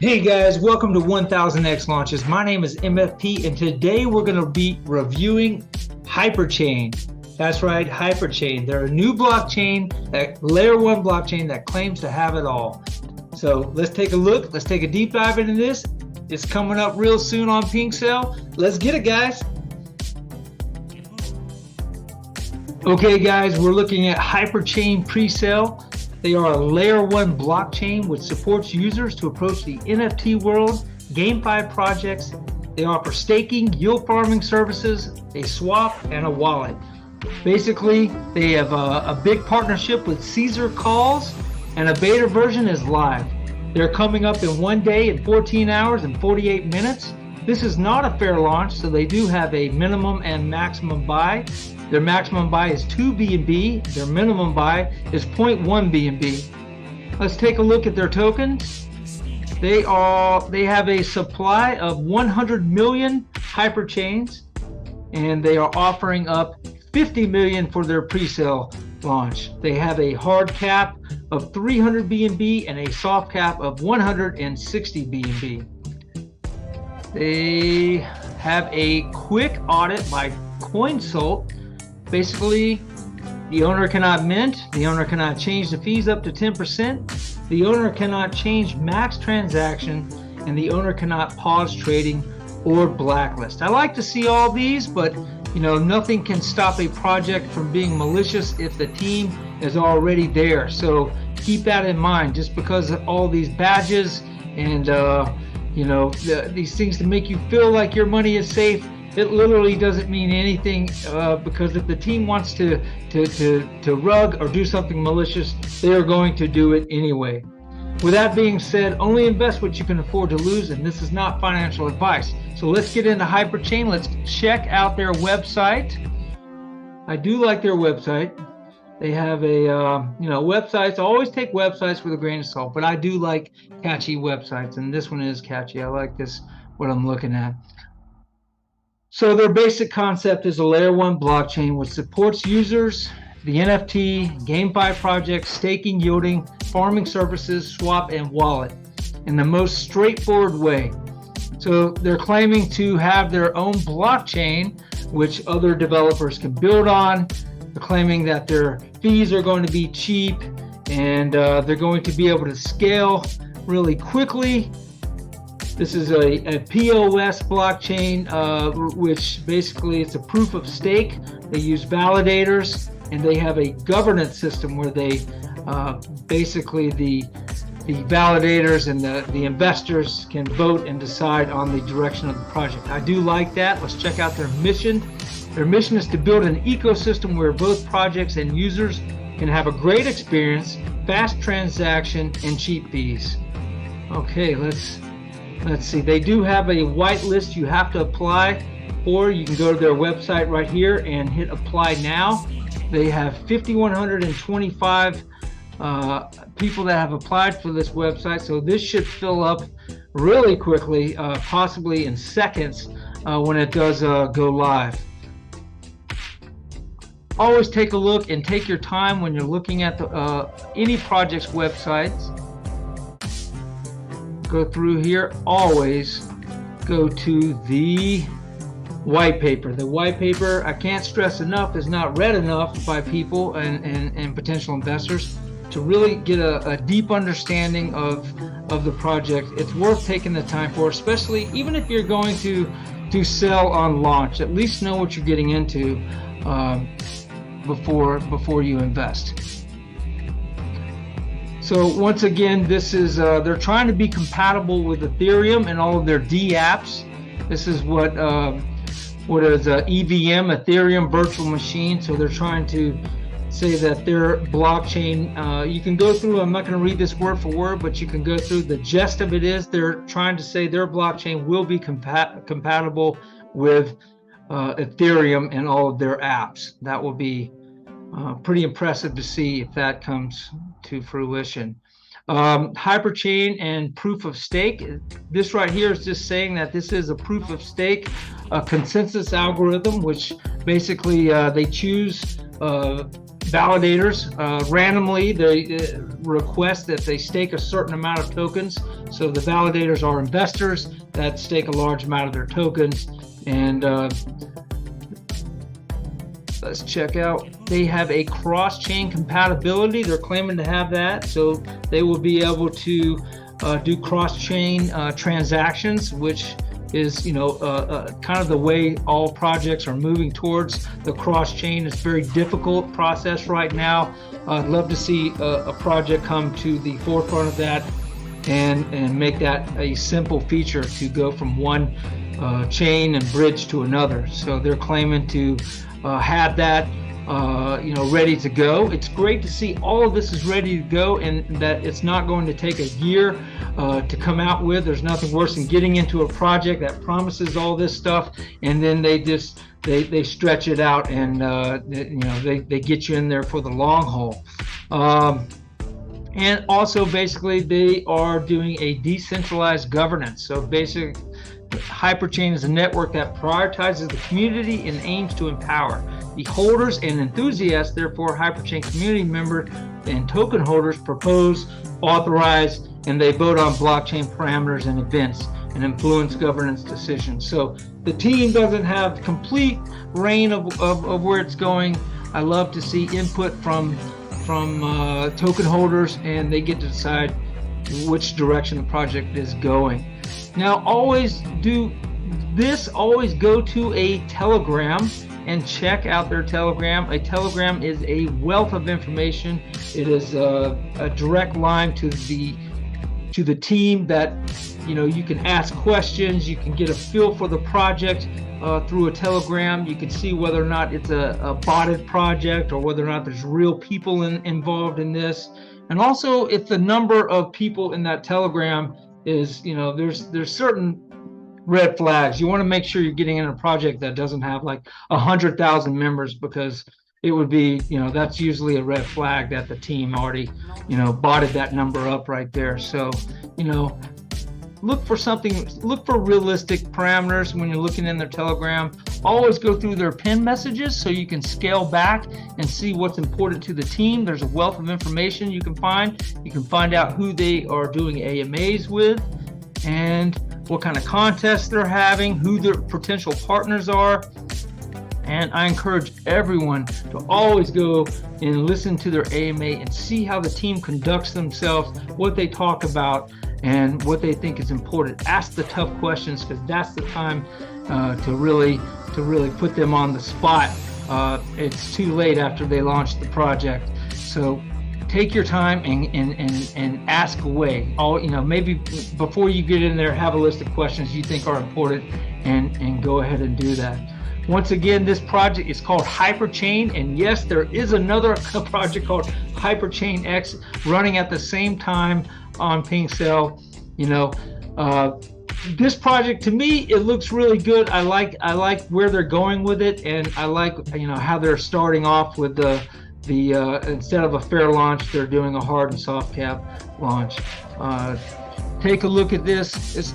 Hey guys, welcome to 1000X Launches. My name is MFP, and today we're going to be reviewing Hyperchain. That's right, Hyperchain. They're a new blockchain, a layer 1 blockchain that claims to have it all. So let's take a look. Let's take a deep dive into this. It's coming up real soon on PINKSALE. Let's get it, guys. Okay, guys, we're looking at Hyperchain Presale. They are a layer 1 blockchain which supports users to approach the NFT world, GameFi projects. They offer staking, yield farming services, a swap, and a wallet. Basically, they have a big partnership with Caesar Calls, and a beta version is live. They're coming up in 1 day and 14 hours and 48 minutes. This is not a fair launch, so they do have a minimum and maximum buy. Their maximum buy is 2 BNB. Their minimum buy is 0.1 BNB. Let's take a look at their tokens. They have a supply of 100 million Hyperchains, and they are offering up 50 million for their presale launch. They have a hard cap of 300 BNB and a soft cap of 160 BNB. They have a quick audit by PINKSALE. Basically, the owner cannot mint, the owner cannot change the fees up to 10%, the owner cannot change max transaction, and the owner cannot pause trading or blacklist. I like to see all these, but nothing can stop a project from being malicious if the team is already there. So keep that in mind. Just because of all these badges and these things to make you feel like your money is safe, it literally doesn't mean anything, because if the team wants to rug or do something malicious, they are going to do it anyway. With that being said, only invest what you can afford to lose, and this is not financial advice. So let's get into Hyperchain. Let's check out their website. I do like their website. They have a websites. I always take websites with a grain of salt, but I do like catchy websites, and this one is catchy. I like this, what I'm looking at. So their basic concept is a layer 1 blockchain which supports users, the NFT, GameFi projects, staking, yielding, farming services, swap, and wallet in the most straightforward way. So they're claiming to have their own blockchain which other developers can build on. They're claiming that their fees are going to be cheap, and they're going to be able to scale really quickly. This is a POS blockchain, which basically it's a proof of stake. They use validators, and they have a governance system where they basically the validators and the investors can vote and decide on the direction of the project. I do like that. Let's check out their mission. Their mission is to build an ecosystem where both projects and users can have a great experience, fast transaction, and cheap fees. Okay, let's see. They do have a whitelist you have to apply for. You can go to their website right here and hit apply now. They have 5,125 people that have applied for this website, so this should fill up really quickly, possibly in seconds when it does go live. Always take a look and take your time when you're looking at any project's websites. Go through here. Always go to the white paper. The white paper, I can't stress enough, is not read enough by people and potential investors to really get a deep understanding of the project. It's worth taking the time for, especially even if you're going to sell on launch. At least know what you're getting into before you invest. So once again, this is they're trying to be compatible with Ethereum and all of their D apps. This is what is EVM, Ethereum Virtual Machine. So they're trying to say that their blockchain, you can go through, I'm not going to read this word for word, but you can go through. The gist of it is they're trying to say their blockchain will be compatible with Ethereum and all of their apps. That will be pretty impressive to see if that comes to fruition. Hyperchain and proof of stake. This right here is just saying that this is a proof of stake, a consensus algorithm, which basically they choose validators. Randomly, they request that they stake a certain amount of tokens. So the validators are investors that stake a large amount of their tokens. And let's check out. They have a cross-chain compatibility. They're claiming to have that. So they will be able to do cross-chain transactions, which is, you know, kind of the way all projects are moving towards the cross-chain. It's a very difficult process right now. I'd love to see a project come to the forefront of that and make that a simple feature to go from one chain and bridge to another. So they're claiming to have that you know, ready to go. It's great to see all of this is ready to go, and that it's not going to take a year to come out with. There's nothing worse than getting into a project that promises all this stuff, and then they just they stretch it out, and you know, they get you in there for the long haul. And also, basically, they are doing a decentralized governance. So basically, Hyperchain is a network that prioritizes the community and aims to empower the holders and enthusiasts. Therefore, Hyperchain community members and token holders propose, authorize, and they vote on blockchain parameters and events and influence governance decisions. So the team doesn't have complete reign of where it's going. I love to see input from token holders, and they get to decide which direction the project is going. Now, always do this, always go to a Telegram and check out their Telegram. A Telegram is a wealth of information. It is a direct line to the team that, you know, you can ask questions, you can get a feel for the project through a Telegram. You can see whether or not it's a botted project or whether or not there's real people involved in this. And also, if the number of people in that Telegram is, you know, there's certain red flags. You want to make sure you're getting in a project that doesn't have like 100,000 members, because it would be, you know, that's usually a red flag that the team already, you know, botted that number up right there. So, you know, look for realistic parameters when you're looking in their Telegram. Always go through their pin messages so you can scale back and see what's important to the team. There's a wealth of information you can find. You can find out who they are doing AMAs with and what kind of contests they're having, who their potential partners are. And I encourage everyone to always go and listen to their AMA and see how the team conducts themselves, what they talk about, and what they think is important. Ask the tough questions, because that's the time to really put them on the spot. It's too late after they launch the project. So take your time and ask away. You know, maybe before you get in there, have a list of questions you think are important, and go ahead and do that. Once again, this project is called Hyperchain, and yes, there is another project called Hyperchain X running at the same time on PINKSALE. You know, this project, to me, it looks really good. I like where they're going with it, and I like, you know, how they're starting off with the instead of a fair launch, they're doing a hard and soft cap launch. Take a look at this. It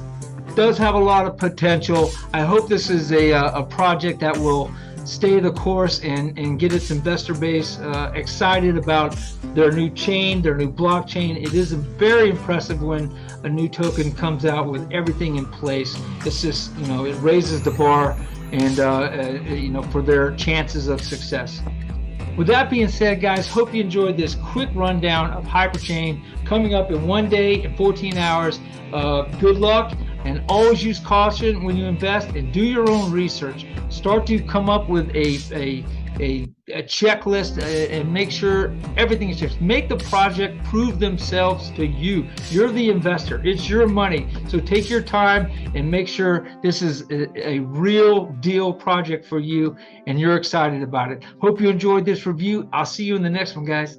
does have a lot of potential. I hope this is a project that will stay the course and get its investor base excited about their new chain, their new blockchain. It is very impressive when a new token comes out with everything in place. It's just, you know, it raises the bar, and you know, for their chances of success. With that being said, guys, hope you enjoyed this quick rundown of Hyperchain coming up in 1 day and 14 hours. Good luck, and always use caution when you invest, and do your own research. Start to come up with a checklist and make sure everything is just make the project prove themselves to you. You're the investor. It's your money. So take your time and make sure this is a real deal project for you and you're excited about it. Hope you enjoyed this review. I'll see you in the next one, guys.